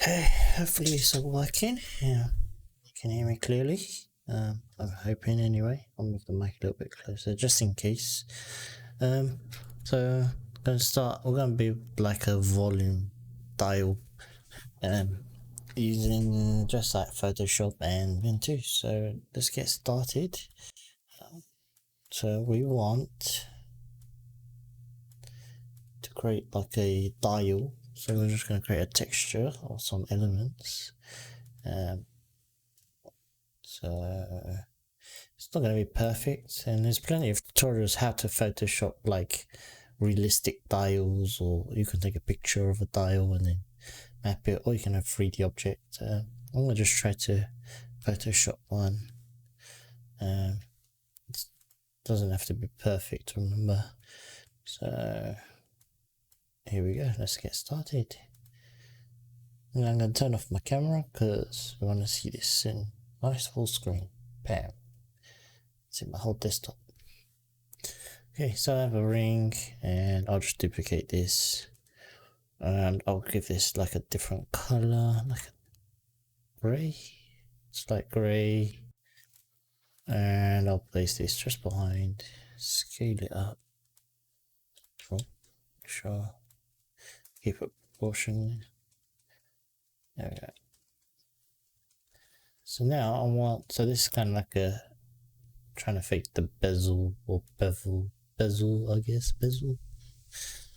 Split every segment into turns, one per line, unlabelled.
Okay, hopefully it's all working. Yeah, you can hear me clearly. I'm hoping anyway. I'll move the mic a little bit closer just in case. So I'm gonna start. We're gonna be like a volume dial, using just like Photoshop and Ventuz. So let's get started. So we want to create like a dial. So we're just gonna create a texture or some elements. So it's not going to be perfect, and there's plenty of tutorials how to Photoshop like realistic dials, or you can take a picture of a dial and then map it, or you can have 3D object. I'm going to just try to Photoshop one. It doesn't have to be perfect, remember. So here we go, let's get started. And I'm going to turn off my camera because we want to see this in nice full screen. Bam. See my whole desktop. Okay, so I have a ring and I'll just duplicate this and I'll give this like a different color, like a gray. It's like gray, and I'll place this just behind, scale it up. Sure, keep it proportionally. There we go. So now I want, so this is kind of like a, trying to fake the bezel or bezel, I guess, bezel.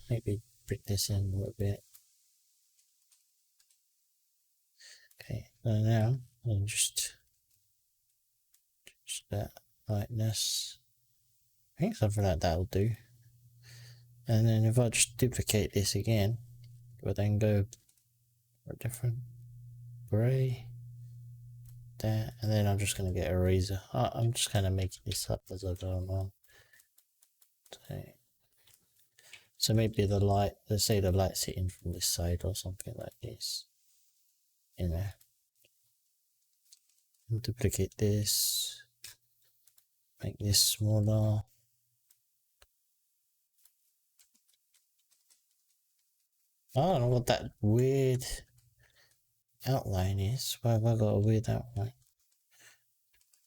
Maybe bring this in a little bit. Okay, so now I'll just that lightness. I think something like that will do. And then if I just duplicate this again, but then go for a different gray, that, and then I'm just going to get a eraser. I'm just kind of making this up as I go along. So maybe the light, let's say the light's hitting from this side or something like this. You know, and duplicate this, make this smaller. I don't know what that weird outline is. Why have I got a weird outline?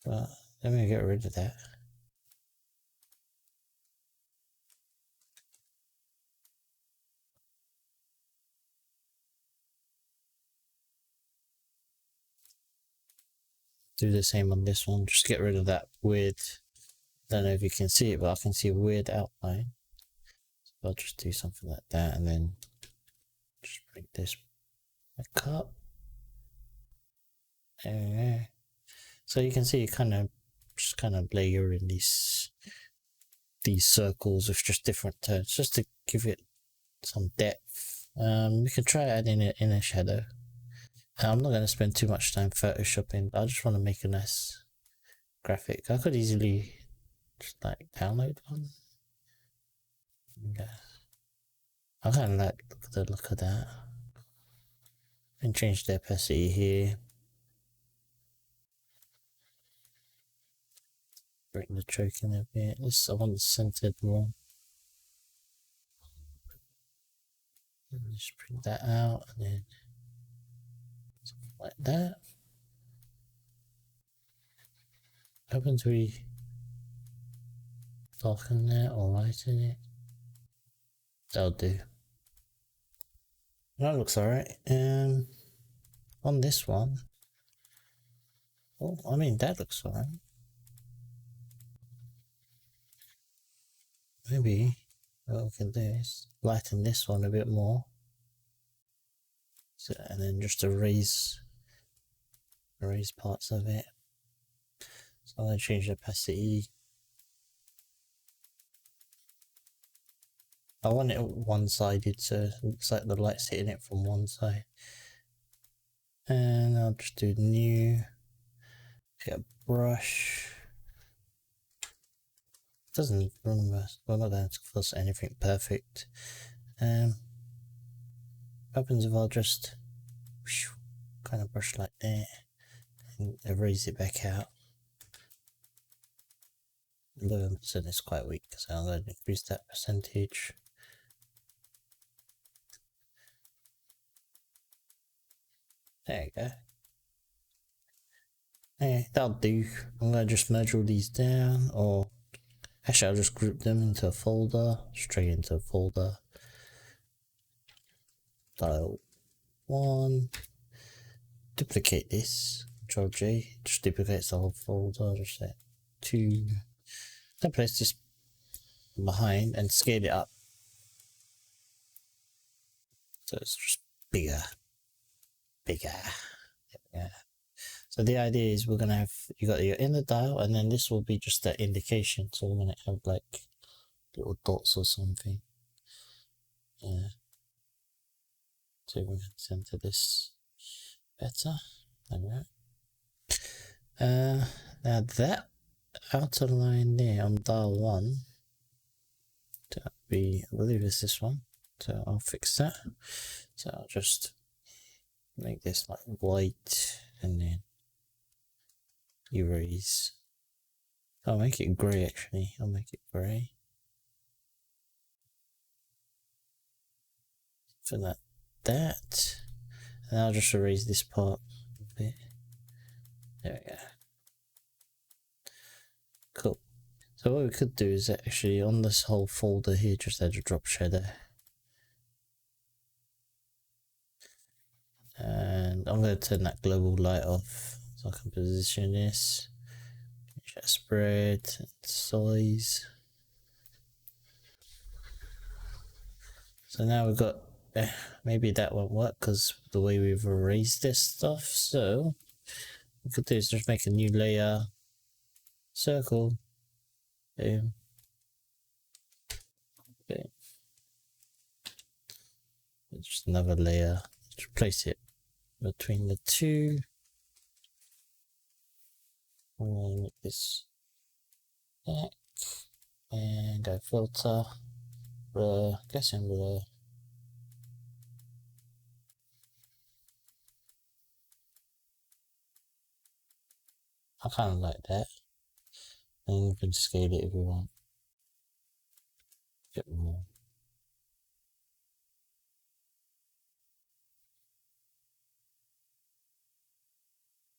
But let me get rid of that. Do the same on this one, just get rid of that weird, don't know if you can see it, but I can see a weird outline. So I'll just do something like that and then just bring this back up. There. So you can see it just kind of layering these circles with just different tones, just to give it some depth. We could try adding it in a shadow. I'm not going to spend too much time photoshopping, but I just want to make a nice graphic. I could easily just like download one. Yeah. I kind of like the look of that. And change the opacity here. Bring the choke in a bit. This, I want the centered more. Just bring that out and then something like that. Happens we darken that or lighten it. That'll do. That looks alright. On this one, oh, I mean that looks alright. Maybe what we can do is lighten this one a bit more. So, and then just erase parts of it. So I'm going to change the opacity. I want it one-sided, so it looks like the light's hitting it from one side. And I'll just do new, get a brush. Doesn't remember, we're not going to force anything perfect. What happens if I'll just kind of brush like that and erase it back out. The percent is quite weak, so I'm going to increase that percentage. There you go. Yeah, that'll do. I'm gonna just merge all these down, or actually I'll just group them into a folder, straight into a folder. Dial 1. Duplicate this. Control J. Just duplicates the whole folder. Just say 2. Then place this behind and scale it up. So it's just bigger. Yeah. So the idea is we're gonna have, you got your inner dial, and then this will be just the indication. So we're gonna have like little dots or something. Yeah. So we can center this better. Like that. Now that outer line there on dial 1, that would be, I believe it's this one. So I'll fix that. So I'll just make this like white and then erase. I'll make it grey actually. I'll make it grey. For that. And I'll just erase this part a bit. There we go. Cool. So what we could do is actually on this whole folder here, just add a drop shadow. And I'm going to turn that global light off so I can position this. Change that spread and size. So now we've got, maybe that won't work because the way we've erased this stuff. So what we could do is just make a new layer, circle, boom, boom. Just another layer, just place it between the two. I'm going to make this black and go filter, blur, guessing blur. I kind of like that. And you can scale it if you want. A bit more.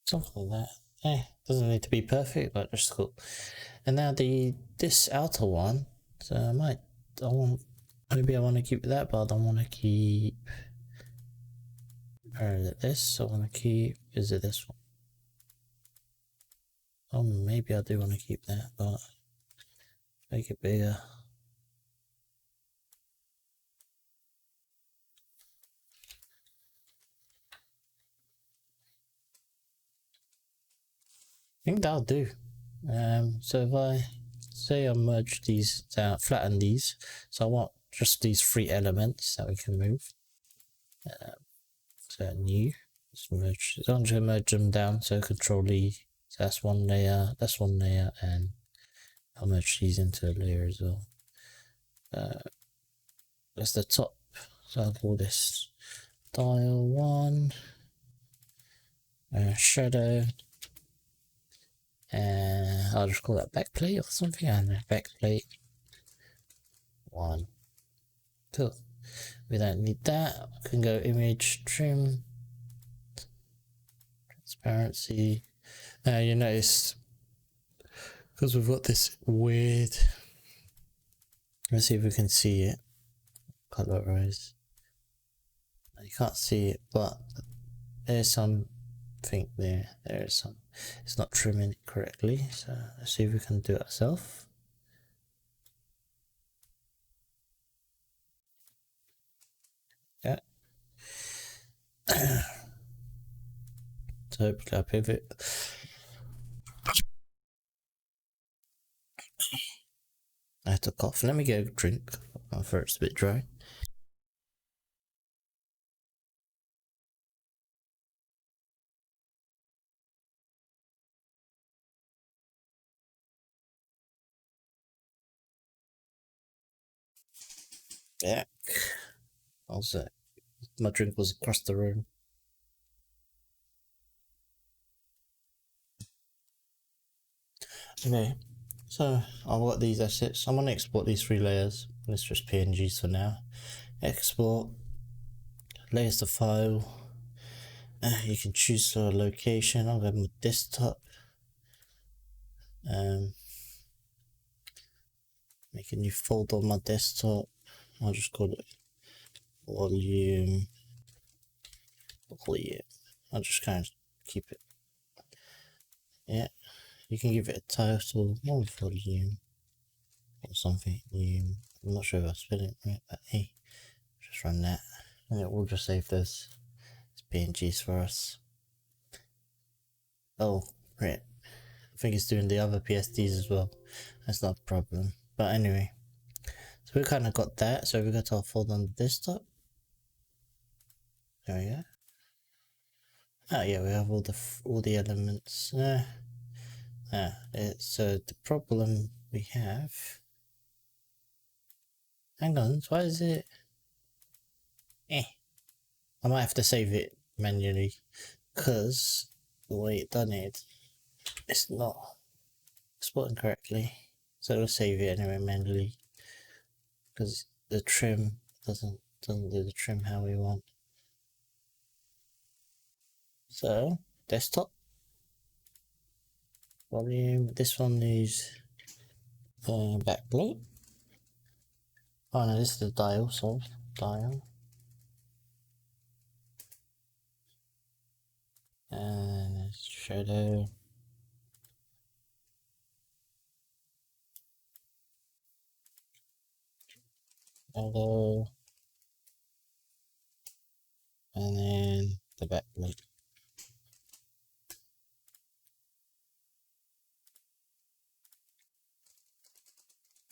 Something like that. Doesn't need to be perfect, but just cool. And now this outer one, so maybe I want to keep that, but I don't want to keep, or is it this? I want to keep, is it this one? Oh, maybe I do want to keep that, but make it bigger. I think that'll do. So if I say I merge these down, flatten these, so I want just these 3 elements that we can move. So new, let's merge. So I'm just gonna merge them down. So Control E. So that's one layer, and I'll merge these into a layer as well. That's the top. So I'll call this dial 1, shadow. And I'll just call that backplate or something, and backplate 1. Cool. We don't need that. I can go image, trim, transparency. Now you notice, because we've got this weird, let's see if we can see it, colorize. You can't see it, but there's something there. There's some, it's not trimming it correctly, so let's see if we can do it ourselves. Yeah. So hopefully I pivot. I had to cough. Let me get a drink. My throat's a bit dry. Yeah. Also, my drink was across the room. Okay, so I've got these assets. I'm going to export these 3 layers. Let's just PNGs for now. Export, layers to file, You can choose a location. I'll go with my desktop. Make a new folder on my desktop. I'll just call it volume. I'll just kind of keep it. Yeah, you can give it a title, more volume or something. I'm not sure if I spelled it right, but hey, just run that, and it will just save those PNGs for us. Oh, right. I think it's doing the other PSDs as well. That's not a problem. But anyway, so we kind of got that. So we go to our folder on the desktop. There we go. Oh yeah, we have all the elements. So the problem we have. Hang on, why is it? I might have to save it manually because the way it done it, it's not exporting correctly. So we'll save it anyway manually because the trim doesn't do the trim how we want. So desktop volume. This one is backplate. Oh no, this is the dial. Sorry, dial. And shadow. Shadow. And then the backplate.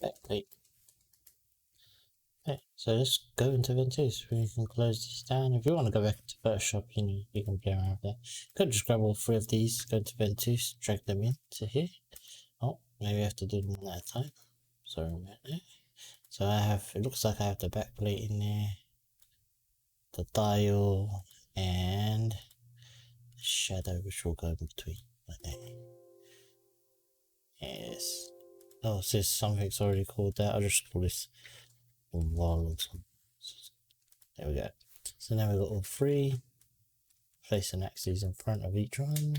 Backplate. Okay, so let's go into Ventuz. We can close this down. If you want to go back to Photoshop, you can play around with that. Could just grab all three of these, go into Ventuz, drag them into here. Oh, maybe I have to do them one at a time. Sorry about that. So I have, it looks like I have the backplate in there, the dial, and the shadow, which will go in between, like that. Yes. Oh, it says something's already called that. I'll just call this wall or something. There we go. So now we've got all three. Place an axis in front of each one.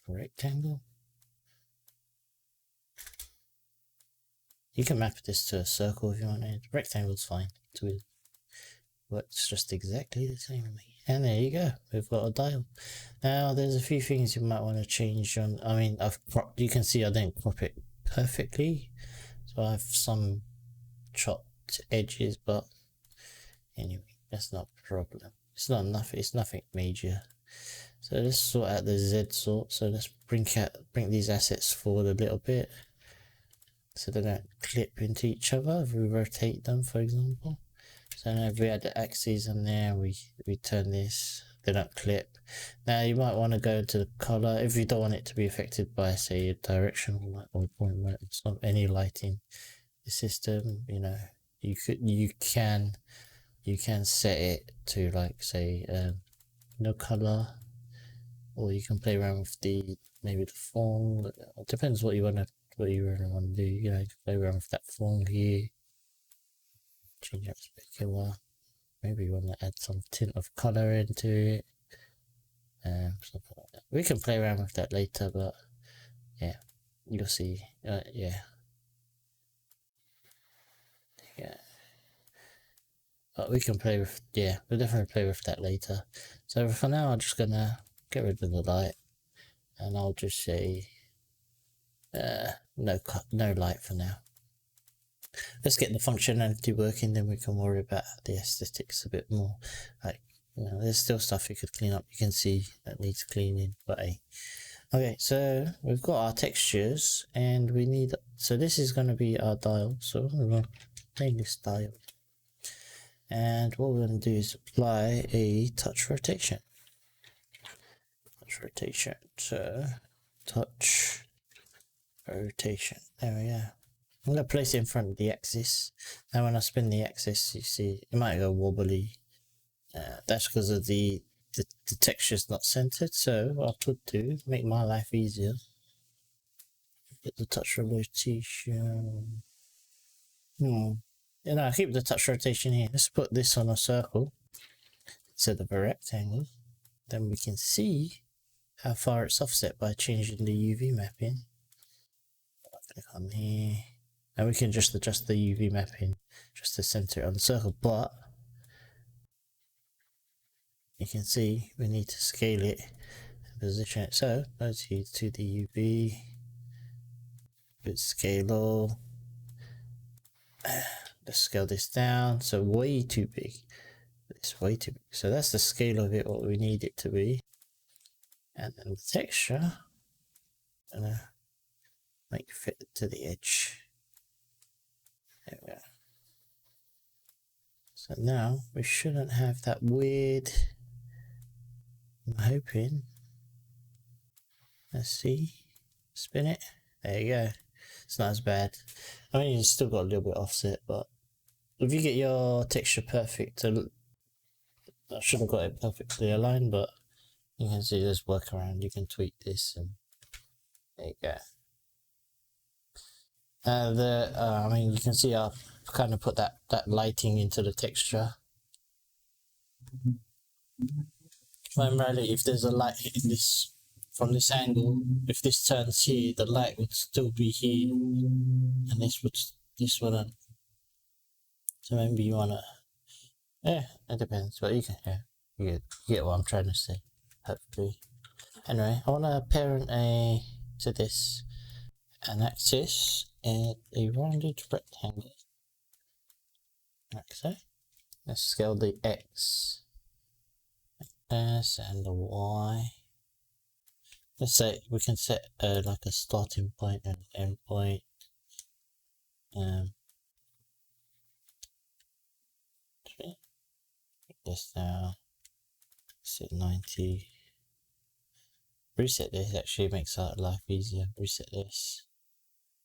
Rectangle. You can map this to a circle if you want it. Rectangle's fine. It works just exactly the same way. And there you go. We've got a dial. Now there's a few things you might want to change on. I mean, you can see I didn't crop it perfectly. So I have some chopped edges, but anyway, that's not a problem. It's not enough. It's nothing major. So let's sort out the Z sort. So let's bring these assets forward a little bit, so they don't clip into each other if we rotate them, for example. So now if we add the axes in there, we turn this, they don't clip. Now you might want to go into the color if you don't want it to be affected by, say, a directional light or point where it's not any light in the system. You can set it to, like, say, no color, or you can play around with maybe the font. It depends what you really want to do. You can play around with that font here. Change up specular. Maybe you want to add some tint of color into it. Something like that. We can play around with that later, but yeah, you'll see. Yeah. But we can play with, we'll definitely play with that later. So for now, I'm just gonna get rid of the light, and I'll just say no light for now. Let's get the functionality working, then we can worry about the aesthetics a bit more. Like, there's still stuff you could clean up. You can see that needs cleaning, but hey. Okay, so we've got our textures, and we need, so this is going to be our dial. So we're going to name this dial. And what we're going to do is apply a touch rotation. So touch rotation. There we go. I'm going to place it in front of the axis. Now when I spin the axis, you see it might go wobbly. That's because of the texture's not centered. So what I could do, make my life easier, get the touch rotation. I keep the touch rotation here. Let's put this on a circle. instead of a rectangle, then we can see how far it's offset by changing the UV mapping. Click on here, and we can just adjust the UV mapping just to center it on the circle, but you can see we need to scale it and position it. So go to the UV, put scale all. Let's scale this down. So way too big. It's way too big. So that's the scale of it, what we need it to be. And then the texture, I'm gonna make it fit to the edge. There we go. So now we shouldn't have that weird. I'm hoping. Let's see. Spin it. There you go. It's not as bad. I mean, it's still got a little bit offset, but if you get your texture perfect, I should have got it perfectly aligned, but you can see there's workaround. You can tweak this, and there you go. I mean, you can see I've kind of put that lighting into the texture. Primarily, if there's a light hitting this from this angle, if this turns here, the light would still be here, and this wouldn't. So maybe you wanna, yeah, it depends, but you can, yeah, you get what I'm trying to say, hopefully. Anyway, I wanna parent to this an axis and a rounded rectangle. Like so. Let's scale the X, S, and the Y. Let's say we can set like a starting point and an end point. This down. Set 90. Reset this actually makes our life easier. Reset this.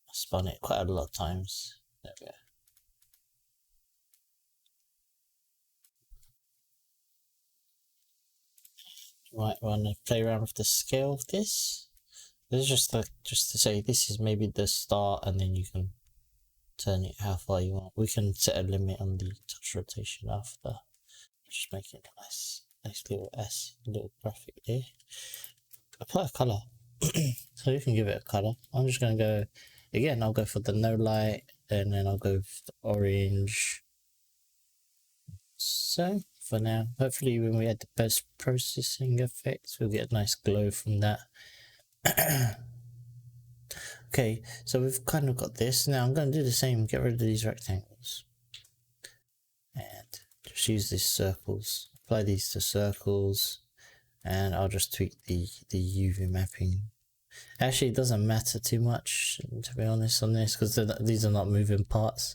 I spun it quite a lot of times. There we go. You might want to play around with the scale of this. This is just to say this is maybe the start, and then you can turn it how far you want. We can set a limit on the touch rotation after. Just make it nice little graphic there. Apply a color. So you can give it a color. I'm just gonna go again. I'll go for the no light, and then I'll go with the orange. So for now, hopefully when we add the post processing effects, we'll get a nice glow from that. Okay, so we've kind of got this. Now I'm going to do the same. Get rid of these rectangles, and just use these circles. Apply these to circles, and I'll just tweak the UV mapping. Actually, it doesn't matter too much, to be honest, on this, because these are not moving parts.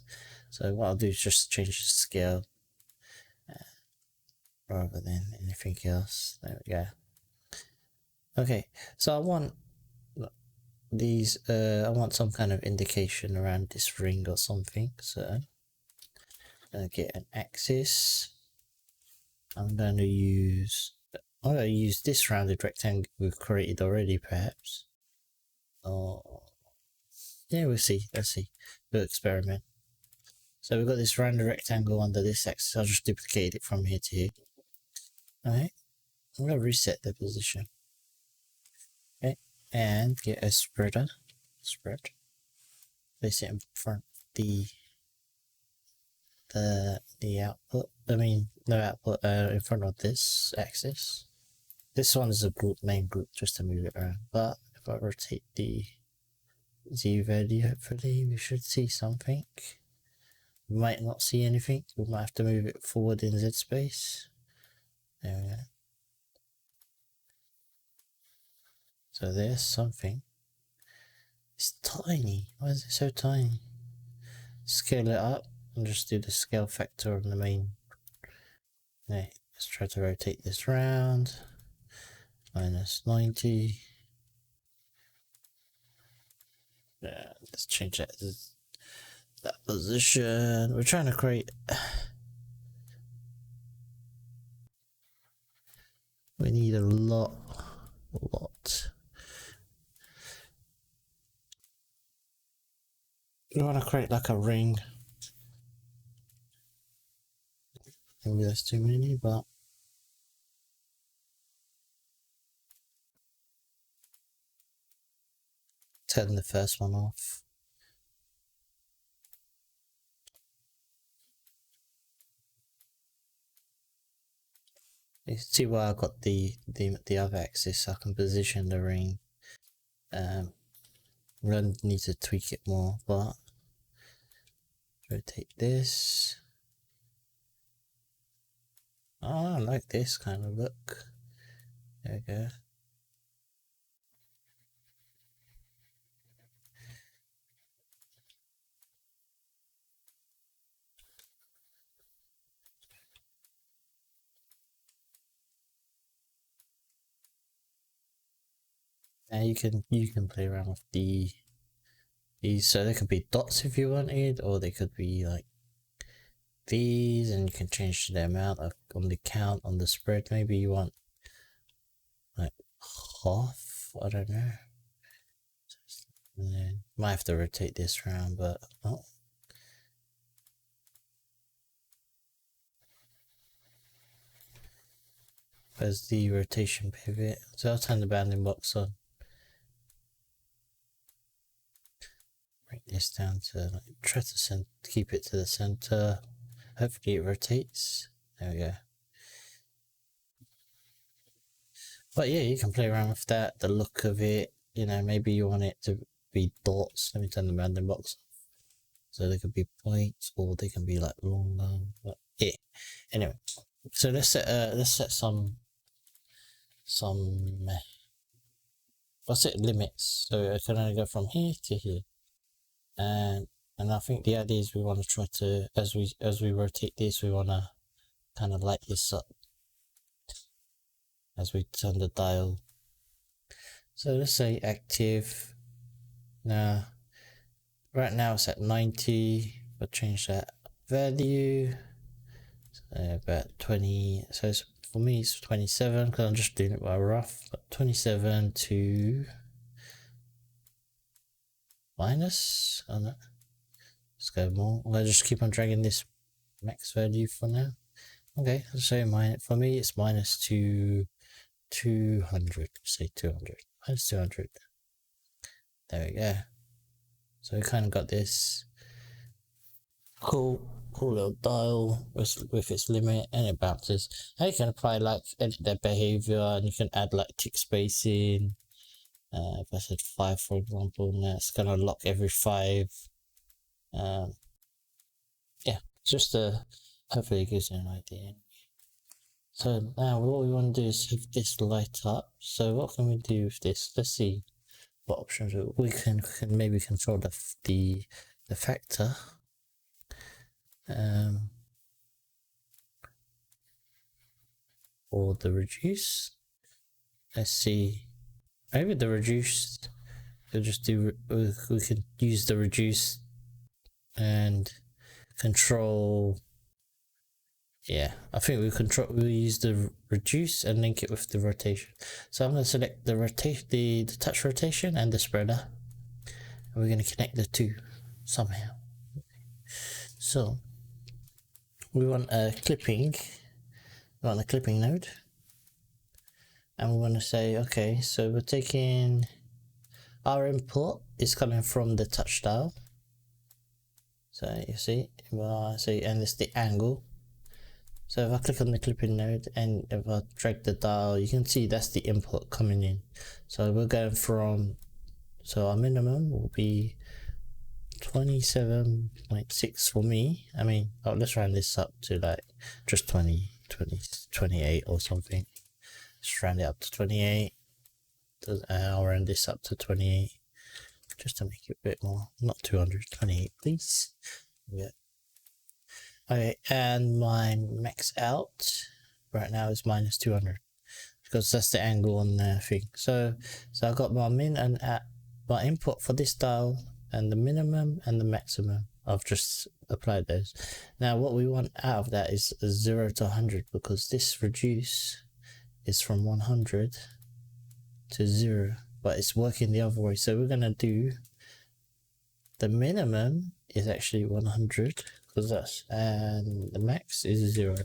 So what I'll do is just change the scale rather than anything else. There we go. Okay, so I want these. I want some kind of indication around this ring or something. So I'm gonna get an axis. I'm going to use this rounded rectangle we've created already, perhaps. Oh, yeah, we'll see. Let's see. We'll experiment. So we've got this rounded rectangle under this axis. I'll just duplicate it from here to here. Alright, I'm going to reset the position. Okay, and get a spread. Place it in front of the output. I mean, no output, in front of this axis. This one is a main group, just to move it around. But if I rotate the Z value, hopefully we should see something. We might not see anything. We might have to move it forward in Z space. There we go. So there's something. It's tiny. Why is it so tiny? Scale it up and just do the scale factor on the main. Okay, let's try to rotate this round. Minus 90. Yeah, let's change that to that position. We're trying to create. We need a lot. We want to create like a ring. Maybe that's too many, but turn the first one off. You see why I got the other axis. I can position the ring. We'll need to tweak it more, but rotate this. Oh, I like this kind of look. There we go. Now you can play around with these, so they could be dots if you wanted, or they could be like these, and you can change the amount of, on the count, on the spread. Maybe you want like half, I don't know. And then might have to rotate this around, but oh. Where's the rotation pivot? So I'll turn the bounding box on. Bring this down to like, try to keep it to the center. Hopefully it rotates. There we go. But yeah, you can play around with that, the look of it. You know, maybe you want it to be dots. Let me turn the bounding box off. So they could be points, or they can be like longer. But yeah. Anyway, so let's set some what's it, limits. So I can only go from here to here. And I think the idea is we want to try to, as we rotate this, we want to kind of light this up as we turn the dial. So let's say active. Now, right now it's at 90, but change that value. So about 20. So it's, for me it's 27 because I'm just doing it by rough. But 27 to minus. Oh no. Let's go more. I'll just keep on dragging this max value for now. Okay, I'll show you for me it's minus 200. Say 200. Minus 200. There we go. So we kind of got this cool little dial with its limit, and it bounces. Now you can apply like edit their behavior, and you can add like tick spacing. If I said 5 for example, now it's gonna lock every 5. Yeah, just hopefully it gives you an idea. So now what we want to do is have this light up. So what can we do with this? Let's see what options we can maybe control the factor. Or the reduce. Let's see. Maybe the reduce. We'll just do. We can use the reduce and control. Yeah, I think we'll use the reduce and link it with the rotation. So I'm going to select the the touch rotation and the spreader, and we're going to connect the two somehow. So we want a clipping. We want a clipping node, and we want to say, okay, so we're taking our input is coming from the touch dial. So you see, and it's the angle. So if I click on the clipping node and if I drag the dial, you can see that's the input coming in. So we're going from, so our minimum will be 27.6 for me. I mean, let's round this up to like just 28 or something. Let's round it up to 28. I'll round this up to 28 just to make it a bit more, not 200, 28 please. Yeah. Okay, and my max out right now is minus 200 because that's the angle on the thing. So I got my min and my input for this dial, and the minimum and the maximum. I've just applied those. Now what we want out of that is 0 to 100, because this reduce is from 100 to 0, but it's working the other way. So we're gonna do the minimum is actually 100 because that's, and the max is 0.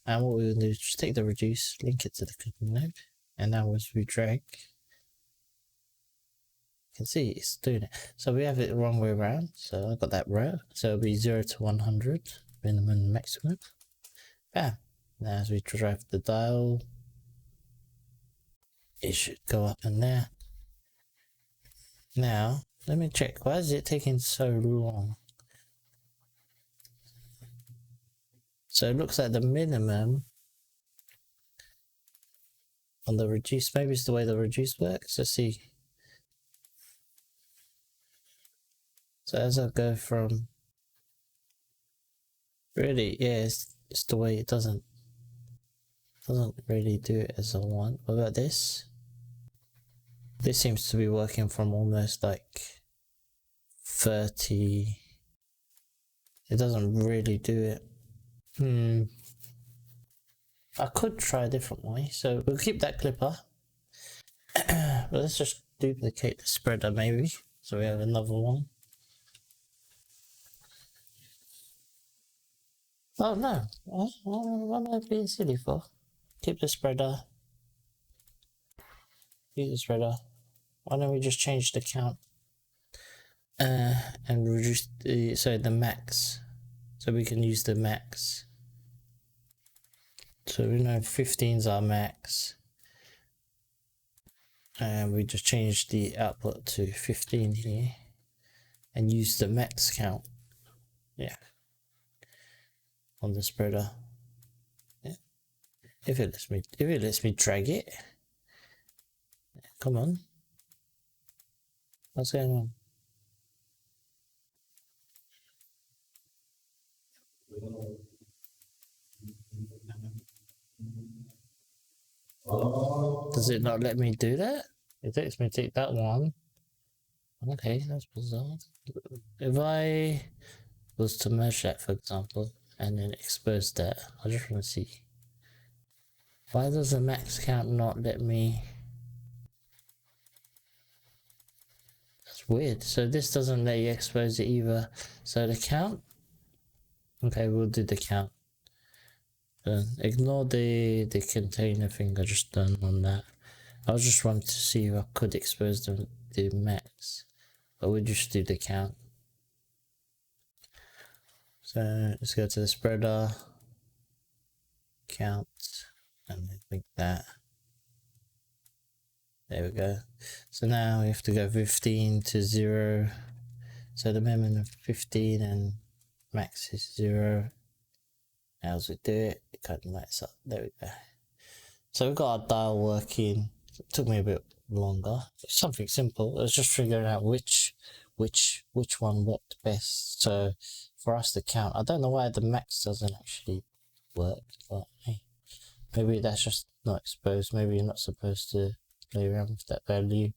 And what we're gonna do is just take the reduce, link it to the clipping node, and now as we drag, can see it's doing it. So we have it the wrong way around. So I got that row. So it'll be 0 to 100, minimum and maximum. Bam. Now as we drive the dial, it should go up and there. Now, let me check. Why is it taking so long? So it looks like the minimum on the reduce, maybe it's the way the reduce works. Let's see. So as I go from, really, yeah, it's the way it doesn't really do it as I want. What about this? This seems to be working from almost like 30. It doesn't really do it. I could try a different way. So we'll keep that clipper. But let's just duplicate the spreader maybe. So we have another one. Oh no, what am I being silly for? Keep the spreader. Keep the spreader. Why don't we just change the count? And reduce the max. So we can use the max. So we know 15's our max. And we just change the output to 15 here. And use the max count. Yeah. On the spreader. Yeah. If it lets me drag it. Come on. What's going on? Does it not let me do that? It lets me take that one. Okay, that's bizarre. If I was to merge that, for example, and then expose that, I just want to see. Why does the max count not let me? That's weird. So this doesn't let you expose it either. So the count? Okay, we'll do the count. Ignore the container thing I just done on that. I was just wanting to see if I could expose the max. But we'll just do the count. So let's go to the spreader. Count. And link that. There we go. So now we have to go 15 to 0. So the minimum of 15 and max is 0. Now as we do it, it kind of lights up. There we go. So we've got our dial working. It took me a bit longer. It's something simple. It was just figuring out which one worked best. So for us to count, I don't know why the max doesn't actually work, but hey, maybe that's just not exposed. Maybe you're not supposed to play around with that value.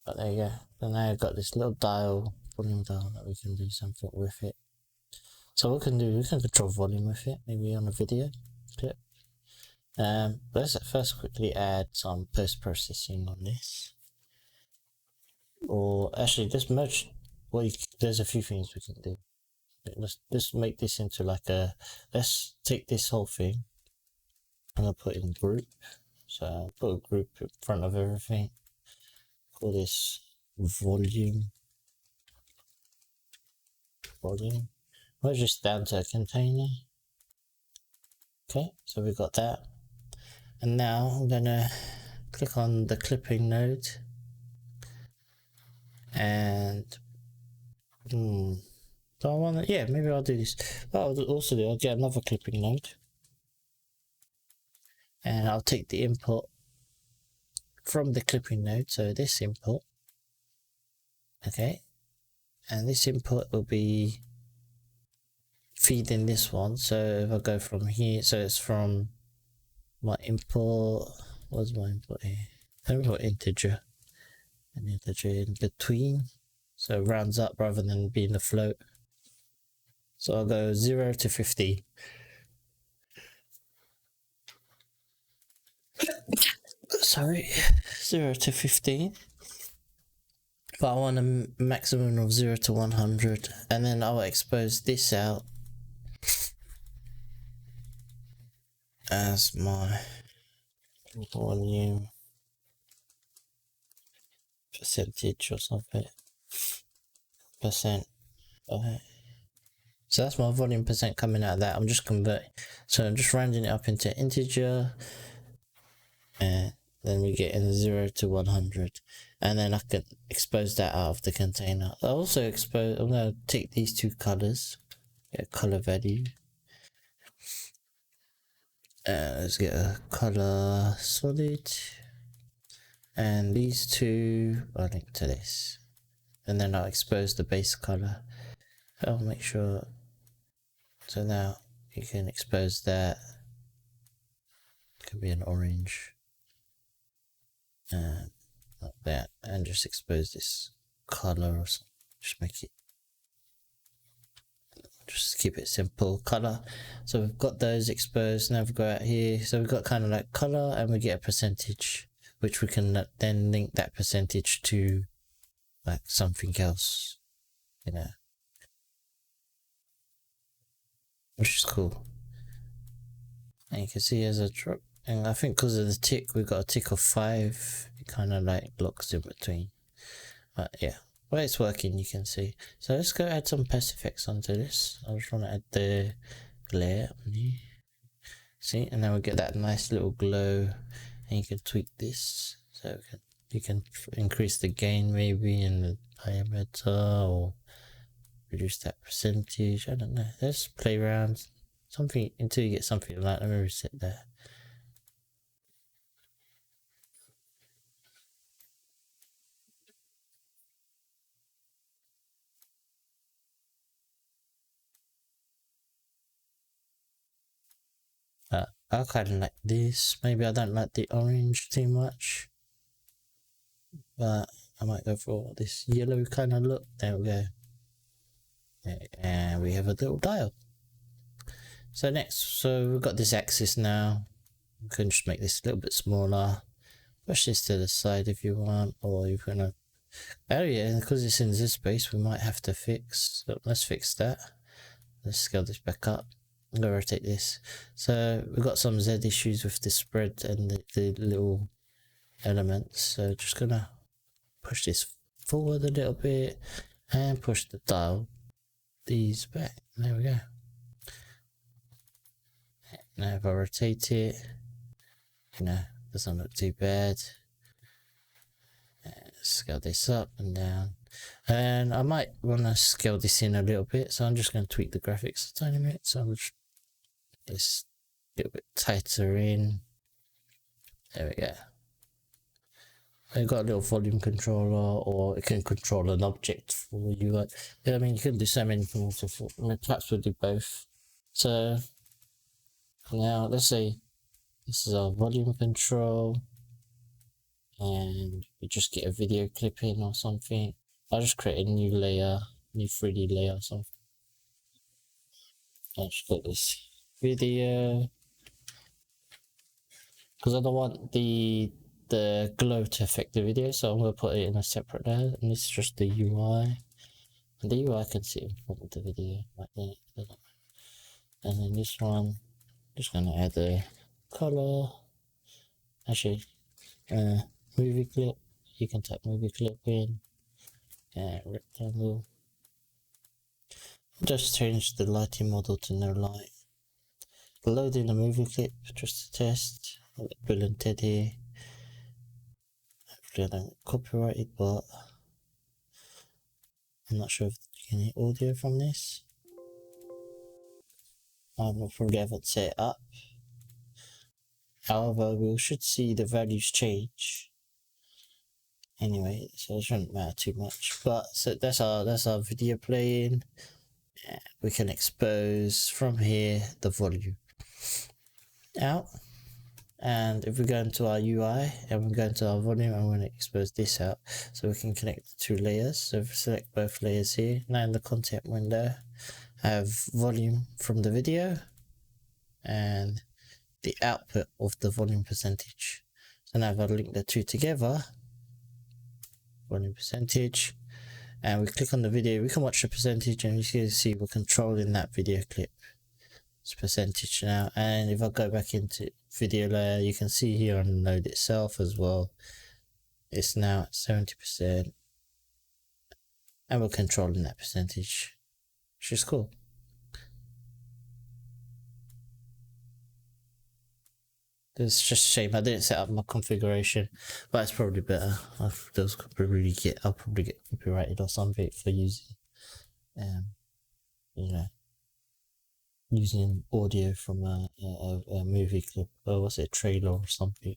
But there you go. So now I've got this little dial, volume dial, that we can do something with it. So what we can do, we can control volume with it, maybe on a video clip. Let's first quickly add some post-processing on this. Or actually, let's merge. Well, there's a few things we can do. Let's make this into like a. Let's take this whole thing. I'm gonna put in group. So I'll put a group in front of everything. Call this volume. Merge this down to a container. Okay, so we've got that. And now I'm gonna click on the clipping node. And do I wanna, yeah, maybe I'll do this. What I'll also do, I'll get another clipping node. And I'll take the input from the clipping node, so this input. Okay. And this input will be feeding this one. So if I go from here, so it's from my input. What's my input here? Input integer. An integer in between. So it rounds up rather than being a float. So I'll go 0 to 50. Sorry, 0 to 15. But I want a maximum of 0 to 100. And then I'll expose this out as my volume percentage or something. Percent. Okay. So that's my volume percent coming out of that. I'm just converting. So I'm just rounding it up into integer. And then we get in 0 to 100. And then I can expose that out of the container. I also expose, I'm going to take these two colors. Get a color value. Let's get a color solid. And these two are linked to this. And then I'll expose the base color. I'll make sure. So now you can expose that. It could be an orange. And like that. And just expose this color or something. Just make it. Just keep it simple. Color. So we've got those exposed. Now we go out here. So we've got kind of like color and we get a percentage, which we can then link that percentage to like something else, you know, which is cool. And you can see as a drop, and I think because of the tick, we've got a tick of 5. It kind of like blocks in between. But yeah, where it's working, you can see. So let's go add some pass effects onto this. I just want to add the glare on here. See, and now we get that nice little glow, and you can tweak this. So you can increase the gain maybe in the diameter or reduce that percentage. I don't know. Let's play around something until you get something like that. Let me reset that. I kind of like this. Maybe I don't like the orange too much, but I might go for this yellow kind of look. There we go. And we have a little dial. So next, so we've got this axis now. You can just make this a little bit smaller. Push this to the side if you want, or you're gonna. Oh yeah, because it's in this space, we might have to fix. So let's fix that. Let's scale this back up. I'm gonna rotate this. So we've got some Z issues with the spread and the little elements. So just gonna push this forward a little bit and push the dial these back. There we go. Now if I rotate it, you know, doesn't look too bad. Scale this up and down, and I might want to scale this in a little bit, so I'm just going to tweak the graphics a tiny bit. So I'll just get this a little bit tighter in. There we go. I've got a little volume controller, or it can control an object for you. Yeah, I mean, you can do so many things with it. I mean, perhaps we'll do both. So now let's say this is our volume control, and we just get a video clip in or something. I'll just create a new layer, new 3D layer or something. I'll just put this video, because I don't want the glow to affect the video, so I'm going to put it in a separate layer, and this is just the UI. And the UI can sit in front of the video like that. And then this one, just going to add a color. Actually, movie clip. You can type movie clip in. Rectangle. Just change the lighting model to no light. Loading a movie clip just to test. I've got Bill and Ted here. Hopefully I don't get copyrighted, but I'm not sure if you can hear audio from this. I probably haven't set it up. However, we should see the values change. Anyway, so it shouldn't matter too much. But so that's our video playing. We can expose from here the volume out. And if we go into our UI and we go into our volume, I'm going to expose this out so we can connect the two layers. So if we select both layers here, now in the content window, I have volume from the video and the output of the volume percentage. So now if I link the two together, volume percentage, and we click on the video, we can watch the percentage, and you can see we're controlling that video clip. It's percentage now. And if I go back into video layer, you can see here on the node itself as well, it's now at 70%, and we're controlling that percentage, which is cool. It's just a shame I didn't set up my configuration, but it's probably better. I'll probably get copyrighted or something for using, you know, using audio from a movie clip, or was it a trailer or something.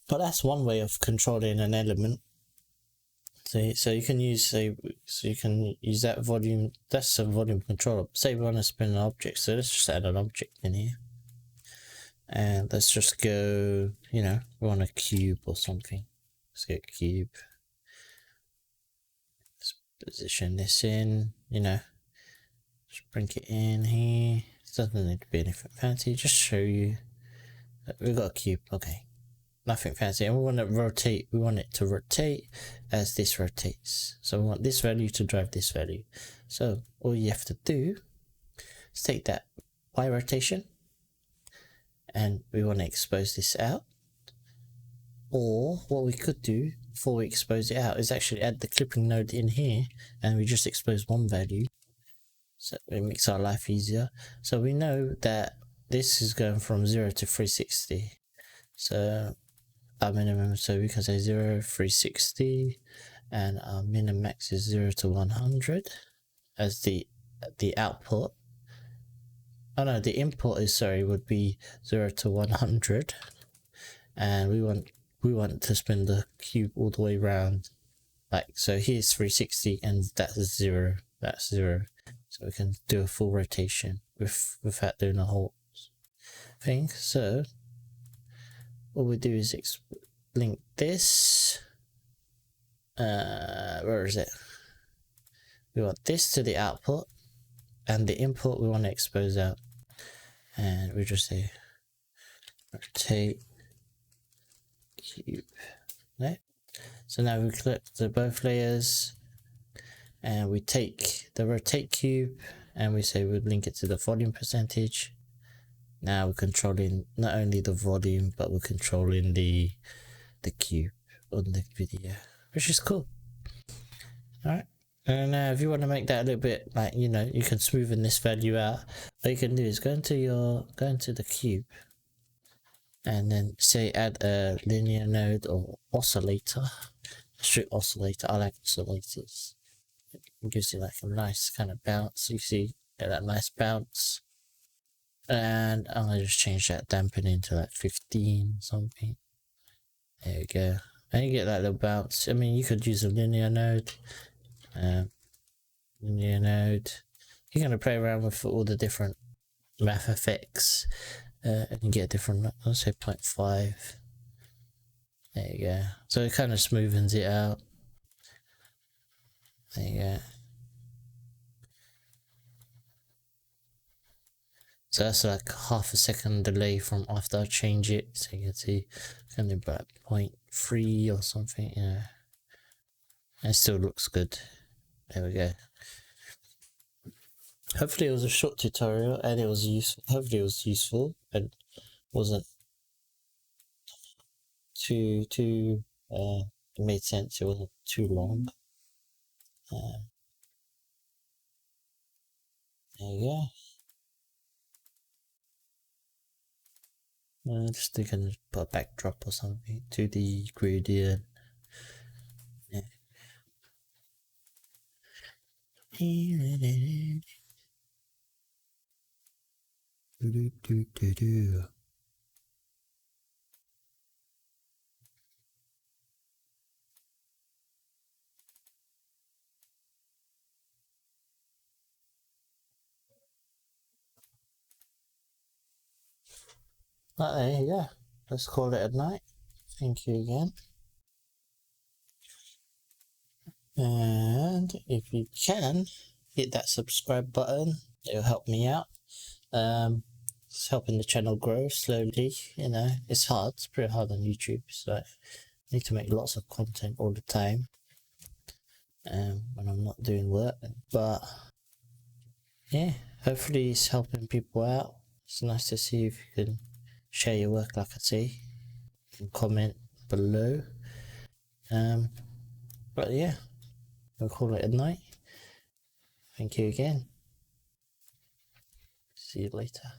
But that's one way of controlling an element. So you can use that volume. That's a volume controller. Say we want to spin an object, so let's just add an object in here, and let's just go. We want a cube or something. Let's get a cube. Let's position this in. Just bring it in here. It doesn't need to be anything fancy. Just show you that we've got a cube. Okay. Nothing fancy, and we want it to rotate as this rotates. So we want this value to drive this value. So all you have to do is take that Y rotation, and we want to expose this out. Or what we could do before we expose it out is actually add the clipping node in here, and we just expose one value. So it makes our life easier. So we know that this is going from 0 to 360. So our minimum, so we can say 0, 360, and our min max is 0 to 100 as the output. Oh no, the input would be 0 to 100, and we want to spin the cube all the way around. So here's 360, and that's 0. That's 0. So we can do a full rotation without doing a whole thing. So all we do is link this. Where is it? We want this to the output, and the input we want to expose out. And we just say rotate cube. Right? So now we click the both layers, and we take the rotate cube, and we say we'll link it to the volume percentage. Now we're controlling not only the volume, but we're controlling the cube on the video, which is cool. Alright, and now if you want to make that a little bit you can smoothen this value out, what you can do is go into the cube, and then say add a linear node or oscillator. Strict oscillator, I like oscillators. It gives you a nice kind of bounce. You see, get that nice bounce. And I'm gonna just change that dampening to 15 something. There we go. And you get that little bounce. I mean, you could use a linear node. You're gonna play around with all the different math effects, and you get a different. Let's say 0.5. There you go. So it kind of smoothens it out. There you go. So that's half a second delay from after I change it. So you can see kind of about 0.3 or something, And it still looks good. There we go. Hopefully it was a short tutorial and it was useful. Hopefully it was useful and wasn't too it made sense. It wasn't too long. There you go. Just thinking put a backdrop or something to the gradient. Yeah. But there you go. Let's call it a night. Thank you again. And if you can, hit that subscribe button. It'll help me out. It's helping the channel grow slowly. It's hard. It's pretty hard on YouTube. So I need to make lots of content all the time. When I'm not doing work. But yeah, hopefully it's helping people out. It's nice to see if you can share your work like I see, and comment below. But yeah, we'll call it a night. Thank you again. See you later.